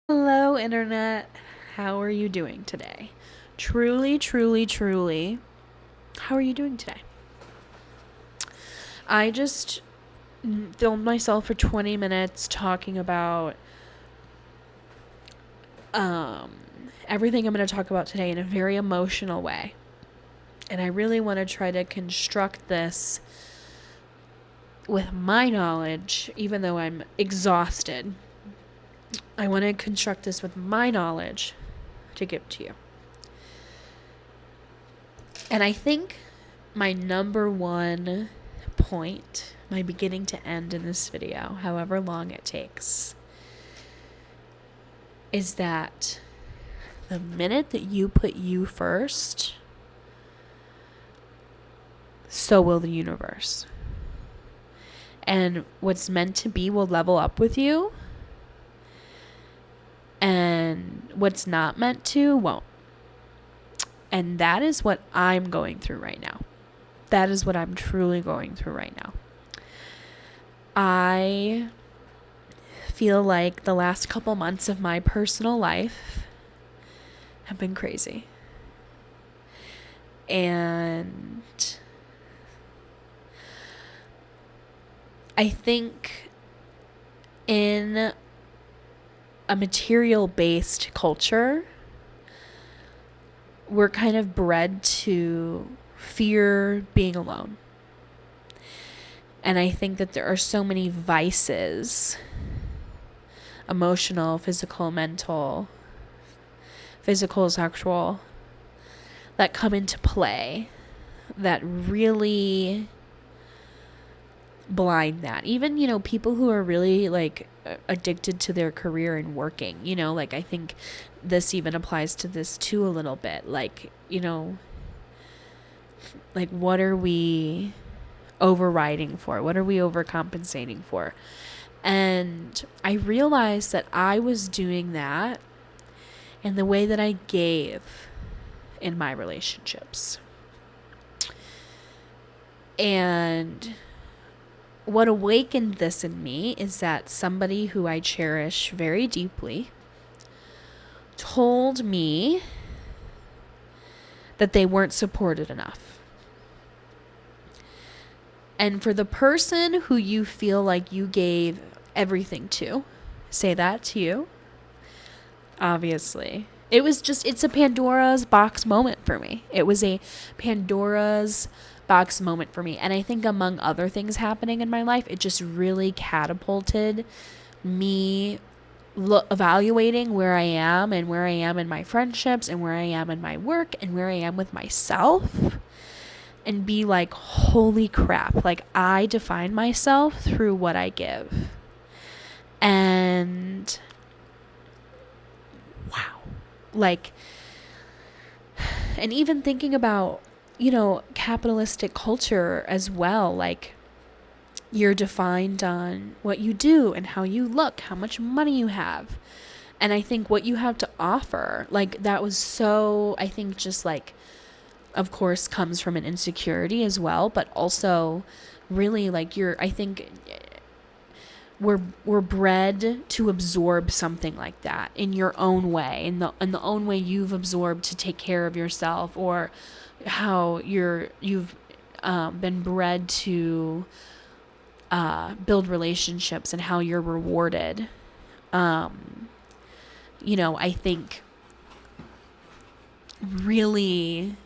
Hello, Internet. How are you doing today? Truly, truly, truly, how are you doing today? I just filmed myself for 20 minutes talking about um, everything I'm going to talk about today in a very emotional way. And I really want to try to construct this with my knowledge, even though I'm exhausted. I want to construct this with my knowledge to give to you. And I think my number one point, my beginning to end in this video, however long it takes, is that the minute that you put you first, so will the universe. And what's meant to be will level up with you, and what's not meant to won't. And that is what I'm going through right now. That is what I'm truly going through right now. I feel like the last couple months of my personal life have been crazy. And I think in a material-based culture, we're kind of bred to fear being alone. And I think that there are so many vices, emotional, physical, mental, physical, sexual, that come into play that really blind that. Even, people who are really like addicted to their career and working, like I think this even applies to this too a little bit. Like, like what are we overriding for? What are we overcompensating for? And I realized that I was doing that in the way that I gave in my relationships. And what awakened this in me is that somebody who I cherish very deeply told me that they weren't supported enough. And for the person who you feel like you gave everything to, say that to you, obviously. It's a Pandora's box moment for me. It was a Pandora's box moment for me. And I think among other things happening in my life, it just really catapulted me evaluating where I am and where I am in my friendships and where I am in my work and where I am with myself, and be like, holy crap, like I define myself through what I give. And wow. Like, and even thinking about, capitalistic culture as well, like you're defined on what you do and how you look, how much money you have. And I think what you have to offer, like that was so, I think just like, of course, comes from an insecurity as well, but also really like I think we're bred to absorb something like that in your own way, in the own way you've absorbed to take care of yourself, or how you've been bred to build relationships and how you're rewarded. I think really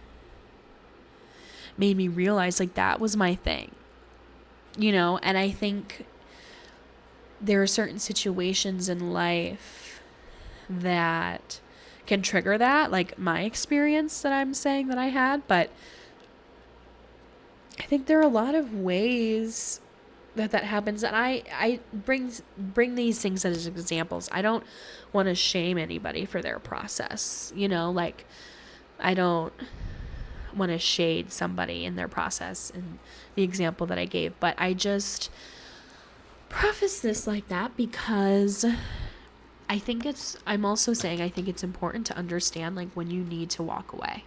made me realize like that was my thing, and I think there are certain situations in life that can trigger that, like my experience that I'm saying that I had. But I think there are a lot of ways that happens, and I bring these things as examples. I don't want to shame anybody for their process, like I don't want to shade somebody in their process and the example that I gave, but I just preface this like that because I'm also saying I think it's important to understand like when you need to walk away.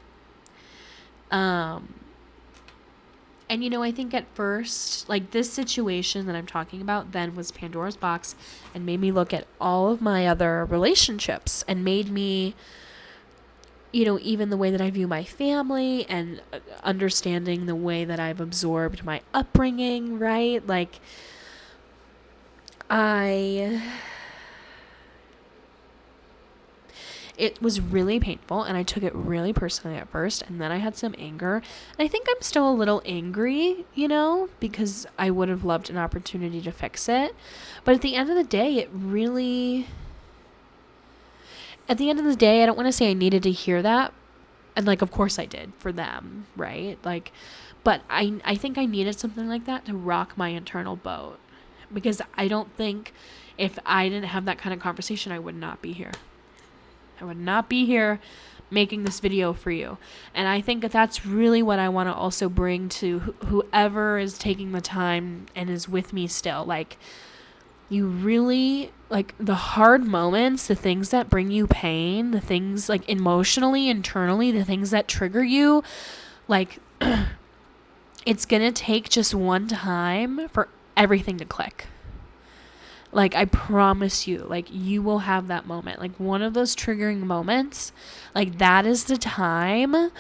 And, you know, I think at first, like, this situation that I'm talking about then was Pandora's box and made me look at all of my other relationships and made me, you know, even the way that I view my family and understanding the way that I've absorbed my upbringing, right? Like, it was really painful and I took it really personally at first, and then I had some anger. And I think I'm still a little angry, you know, because I would have loved an opportunity to fix it. But at the end of the day, I don't want to say I needed to hear that. And like, of course I did for them, right? Like, but I think I needed something like that to rock my internal boat, because I don't think if I didn't have that kind of conversation, I would not be here. I would not be here making this video for you. And I think that that's really what I want to also bring to whoever is taking the time and is with me still. Like, you really, like, the hard moments, the things that bring you pain, the things, like, emotionally, internally, the things that trigger you, like, it's gonna take just one time for everything to click. Like, I promise you, like, you will have that moment. Like, one of those triggering moments, like, that is the time,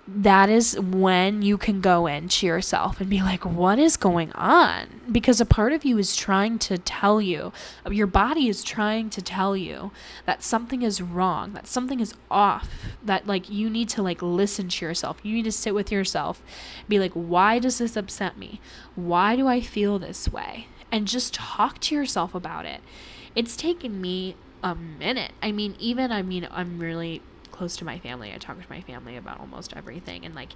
that is when you can go into yourself and be like, what is going on? Because a part of you is trying to tell you, your body is trying to tell you that something is wrong, that something is off, that, like, you need to, like, listen to yourself. You need to sit with yourself, be like, why does this upset me? Why do I feel this way? And just talk to yourself about it. It's taken me a minute. I'm really close to my family. I talk to my family about almost everything. And, like,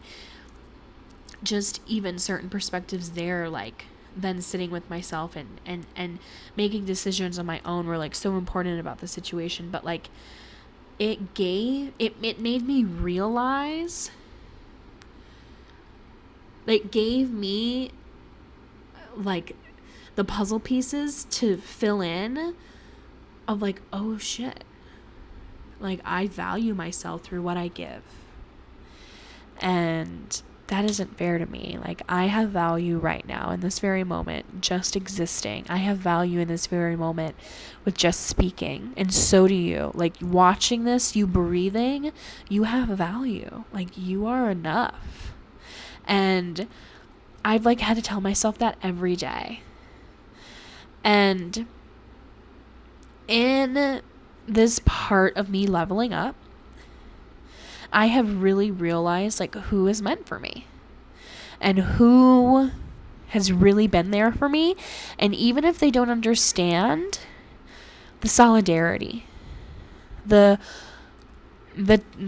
just even certain perspectives there, like, then sitting with myself and making decisions on my own were, like, so important about the situation. But, like, it made me realize, it gave me, like, the puzzle pieces to fill in of, like, oh shit, like, I value myself through what I give, and that isn't fair to me. Like, I have value right now in this very moment, just existing. I have value in this very moment with just speaking, and so do you. Like, watching this, you breathing, you have value. Like, you are enough. And I've, like, had to tell myself that every day. And in this part of me leveling up, I have really realized, like, who is meant for me and who has really been there for me. And even if they don't understand, the solidarity, the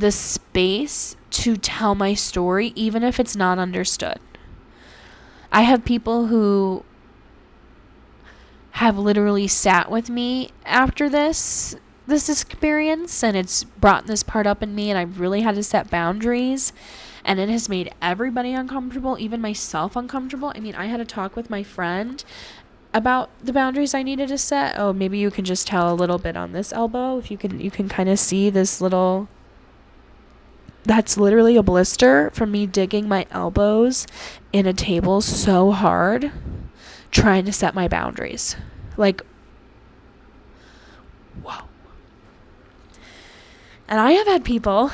space to tell my story, even if it's not understood. I have people who have literally sat with me after this experience, and it's brought this part up in me, and I've really had to set boundaries, and it has made everybody uncomfortable, even myself uncomfortable. I mean, I had to talk with my friend about the boundaries I needed to set. Oh, maybe you can just tell a little bit on this elbow. If you can kind of see this little, that's literally a blister from me digging my elbows in a table so hard, trying to set my boundaries. Like, whoa. And I have had people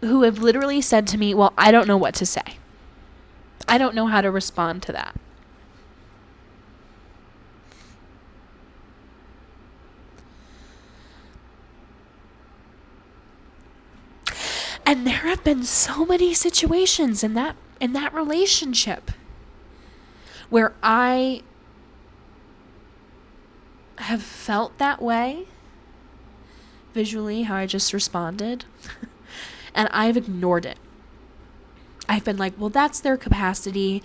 who have literally said to me, well, I don't know what to say. I don't know how to respond to that. And there have been so many situations in that relationship where I have felt that way, visually, how I just responded, and I've ignored it. I've been like, well, that's their capacity.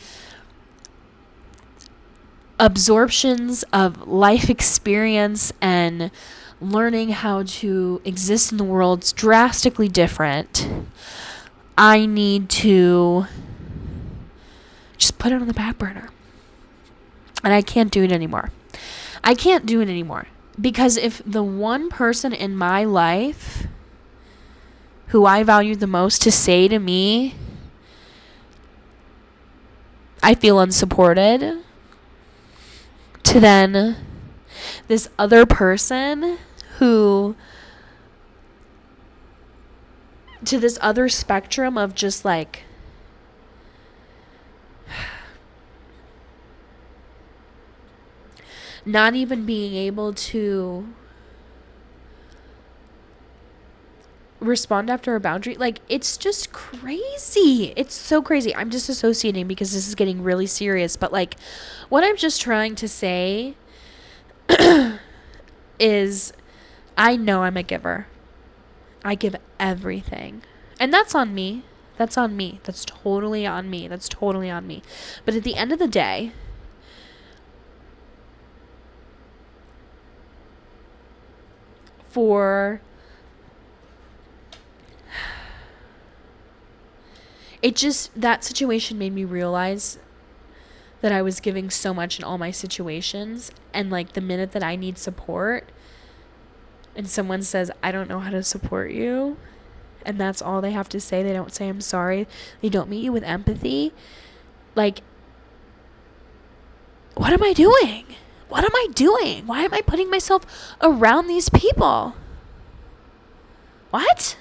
Absorptions of life experience and learning how to exist in the world's drastically different. I need to just put it on the back burner. And I can't do it anymore. Because if the one person in my life who I valued the most to say to me, I feel unsupported, to then this other person who, to this other spectrum of just like, not even being able to respond after a boundary. Like, it's just crazy. It's so crazy. I'm just associating because this is getting really serious. But like, what I'm just trying to say is, I know I'm a giver. I give everything. And that's on me. That's on me. That's totally on me. That's totally on me. But at the end of the day, that situation made me realize that I was giving so much in all my situations. And like, the minute that I need support and someone says, I don't know how to support you, and that's all they have to say, they don't say I'm sorry, they don't meet you with empathy, like, what am I doing? What am I doing? Why am I putting myself around these people? What?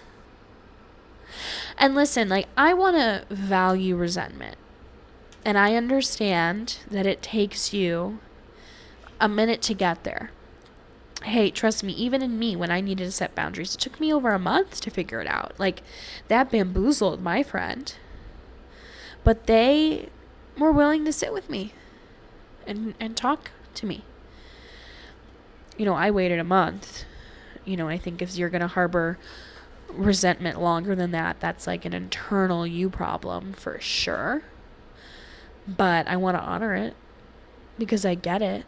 And listen, like, I want to value resentment. And I understand that it takes you a minute to get there. Hey, trust me, even in me, when I needed to set boundaries, it took me over a month to figure it out. Like, that bamboozled my friend. But they were willing to sit with me and talk to me. You know, I waited a month. You know, I think if you're going to harbor resentment longer than that, that's like an internal you problem for sure. But I want to honor it because I get it.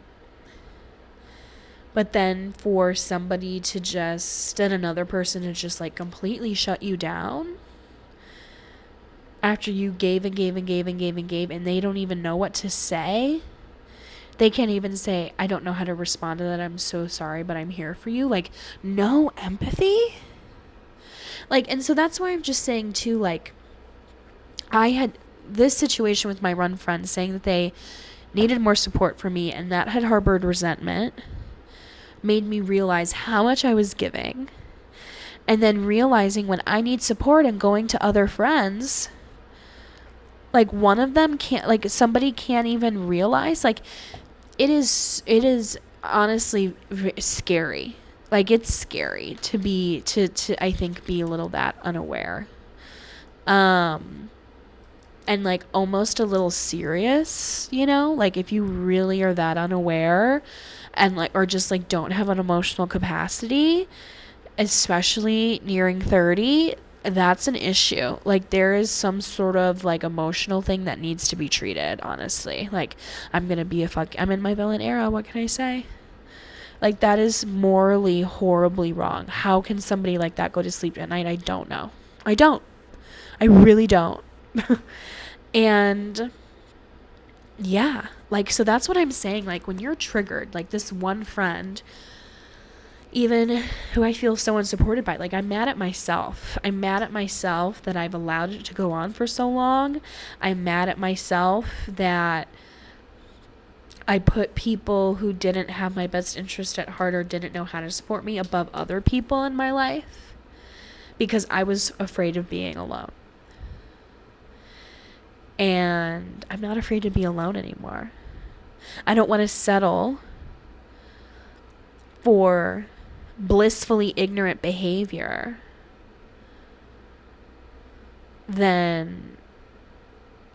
But then for somebody to just, and another person to just like completely shut you down after you gave and gave and gave and gave and gave, and they don't even know what to say. They can't even say, I don't know how to respond to that. I'm so sorry, but I'm here for you. Like, no empathy. Like, and so that's why I'm just saying too, like, I had this situation with my run friend saying that they needed more support from me, and that had harbored resentment, made me realize how much I was giving. And then realizing when I need support and going to other friends, like, one of them can't, like, somebody can't even realize, like, it is honestly scary. Like, it's scary to be, to I think, be a little that unaware. And like almost a little serious, you know, like if you really are that unaware and like, or just like don't have an emotional capacity, especially nearing 30, that's an issue. Like, there is some sort of like emotional thing that needs to be treated, honestly. Like, I'm in my villain era. What can I say? Like, that is morally horribly wrong. How can somebody like that go to sleep at night? I don't know. I really don't. And yeah, like, so that's what I'm saying. Like, when you're triggered, like this one friend, even who I feel so unsupported by, like, I'm mad at myself. I'm mad at myself that I've allowed it to go on for so long. I'm mad at myself that I put people who didn't have my best interest at heart or didn't know how to support me above other people in my life because I was afraid of being alone. And I'm not afraid to be alone anymore. I don't want to settle for blissfully ignorant behavior than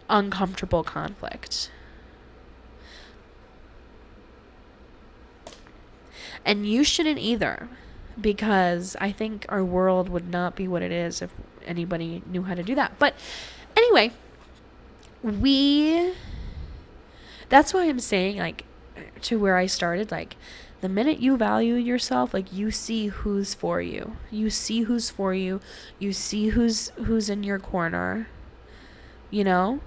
uncomfortable conflict. And you shouldn't either, because I think our world would not be what it is if anybody knew how to do that. But anyway, that's why I'm saying, like, to where I started, like, the minute you value yourself, like, you see who's for you. You see who's for you. You see who's in your corner, you know?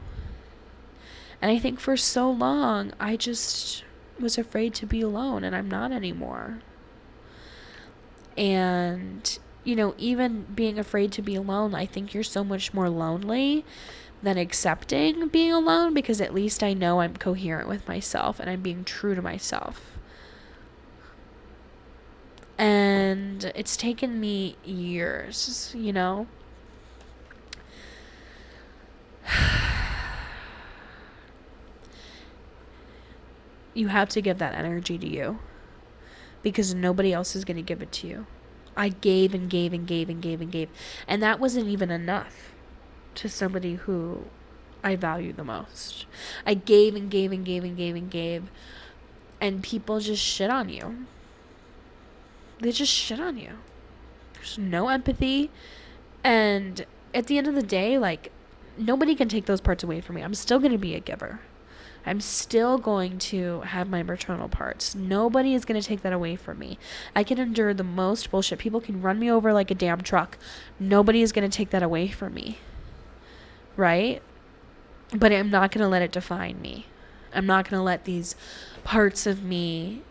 And I think for so long, I just was afraid to be alone, and I'm not anymore. And, you know, even being afraid to be alone, I think you're so much more lonely than accepting being alone, because at least I know I'm coherent with myself and I'm being true to myself. And it's taken me years, you know? You have to give that energy to you, because nobody else is going to give it to you. I gave and gave and gave and gave and gave. And that wasn't even enough to somebody who I value the most. I gave and gave and gave and gave and gave. And people just shit on you. They just shit on you. There's no empathy. And at the end of the day, like, nobody can take those parts away from me. I'm still going to be a giver. I'm still going to have my maternal parts. Nobody is going to take that away from me. I can endure the most bullshit. People can run me over like a damn truck. Nobody is going to take that away from me. Right? But I'm not going to let it define me. I'm not going to let these parts of me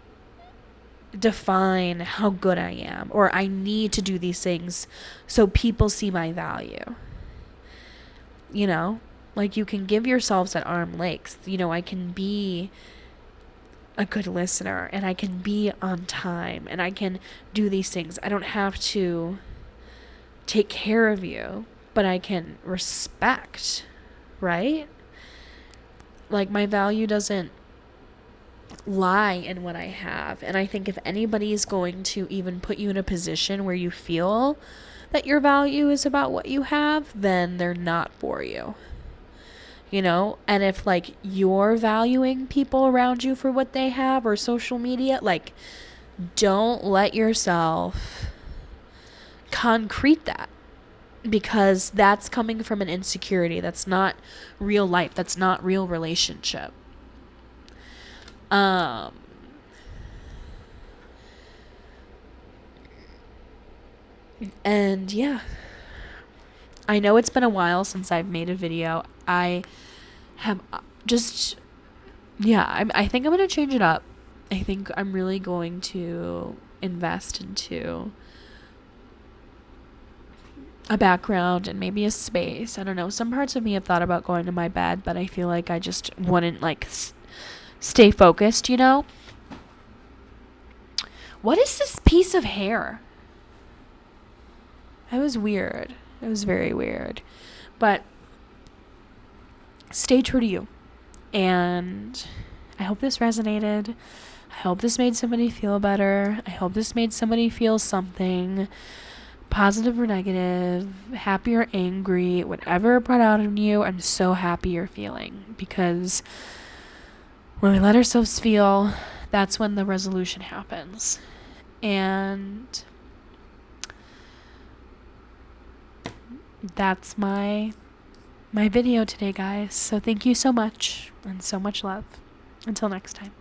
define how good I am, or I need to do these things so people see my value. You know? Like, you can give yourselves at arm's length. You know, I can be a good listener, and I can be on time, and I can do these things. I don't have to take care of you, but I can respect, right? Like, my value doesn't lie in what I have. And I think if anybody is going to even put you in a position where you feel that your value is about what you have, then they're not for you. You know, and if like you're valuing people around you for what they have, or social media, like, don't let yourself concrete that, because that's coming from an insecurity. That's not real life. That's not real relationship. And yeah, I know it's been a while since I've made a video. I have just, yeah, I think I'm going to change it up. I think I'm really going to invest into a background and maybe a space. I don't know. Some parts of me have thought about going to my bed, but I feel like I just wouldn't like stay focused, you know? What is this piece of hair? That was weird. It was very weird. But stay true to you. And I hope this resonated. I hope this made somebody feel better. I hope this made somebody feel something, positive or negative, happy or angry, whatever it brought out in you. I'm so happy you're feeling, because when we let ourselves feel, that's when the resolution happens. And that's my video today, guys. So thank you so much, and so much love. Until next time.